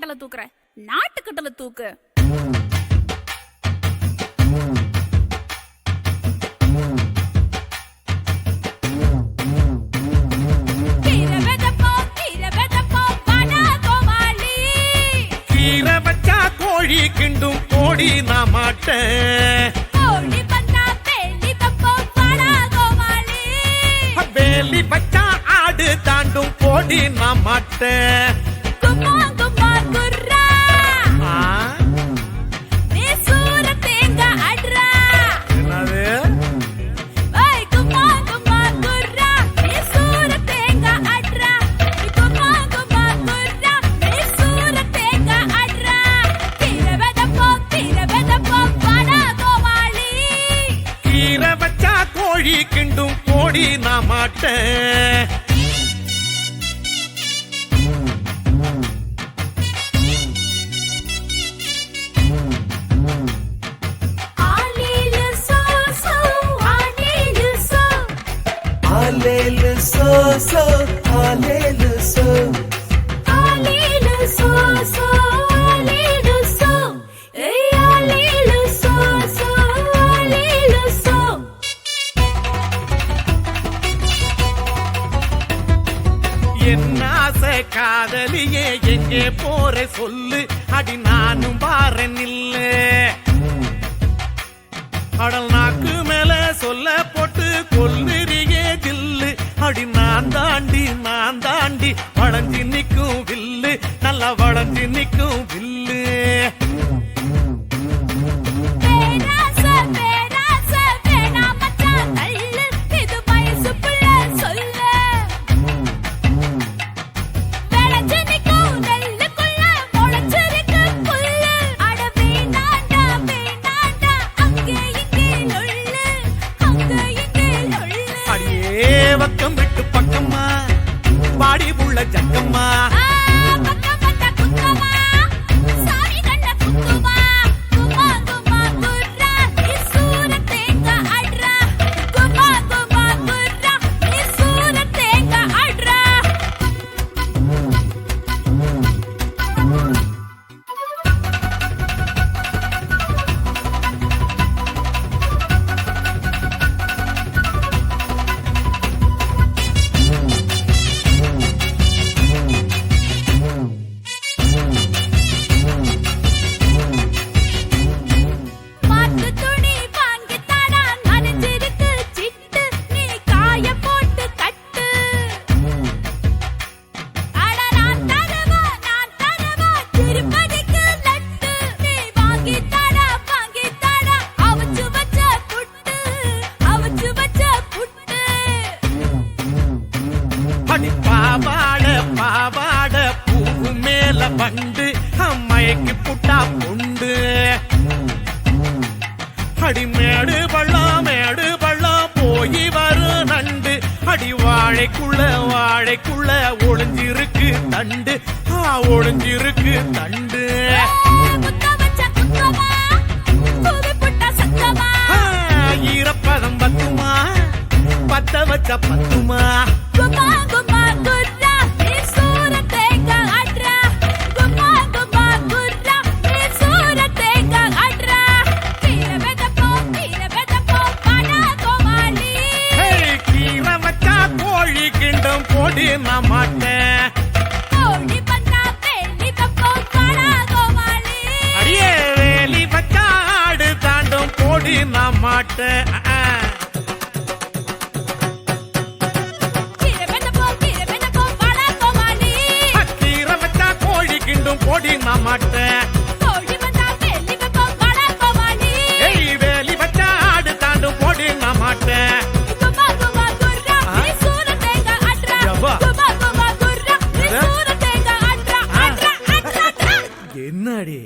கட்டல தூக்குற, நாட்டு கட்டல தூக்கு. கோழி கிண்டும் கோடி நான் மாட்டேன். வேலி பச்சா ஆடு தாண்டும் கோடி நான் மாட்டேன். கோழி கிண்டும் கோடி நான் மாட்டேன். என்ன ஆசை காதலியே எங்கே போற சொல்லு, அடி நானும் பாறேன் நில்லு. அடல் நாக்கு மேல சொல்ல போட்டு கொல்லுறியே ஜில்லு, அடி நான் தாண்டி வளைஞ்சு நிக்கும் வில்லு, நல்லா வளைஞ்சு நிக்கும் வில்லு. பக்கம் விட்டு பக்கம்மா பாடி புள்ள ஜக்கம்மா, பாவாட பூவு மேல பண்டு அம்மைக்கு புட்டா புண்டு. அடி மேடு பள்ளம் போய் வரும் நண்டு, அடி வாழைக்குள்ள ஒளிஞ்சிருக்கு தண்டு, ஒளிஞ்சிருக்கு தண்டு. ஈரப்பதம் பத்துமா பத்த வச்ச பத்துமா, கோடி நான் மாட்டேன். அடியே வேலி பச்சா ஆடு தாண்டும் கோடி நான் மாட்டேன். கீரை வச்சா கோழி கிண்டும் கோடி நான் மாட்டேன். வேலி பச்சா ஆடு தாண்டும் கோடி நான் மாட்டேன். என்னடி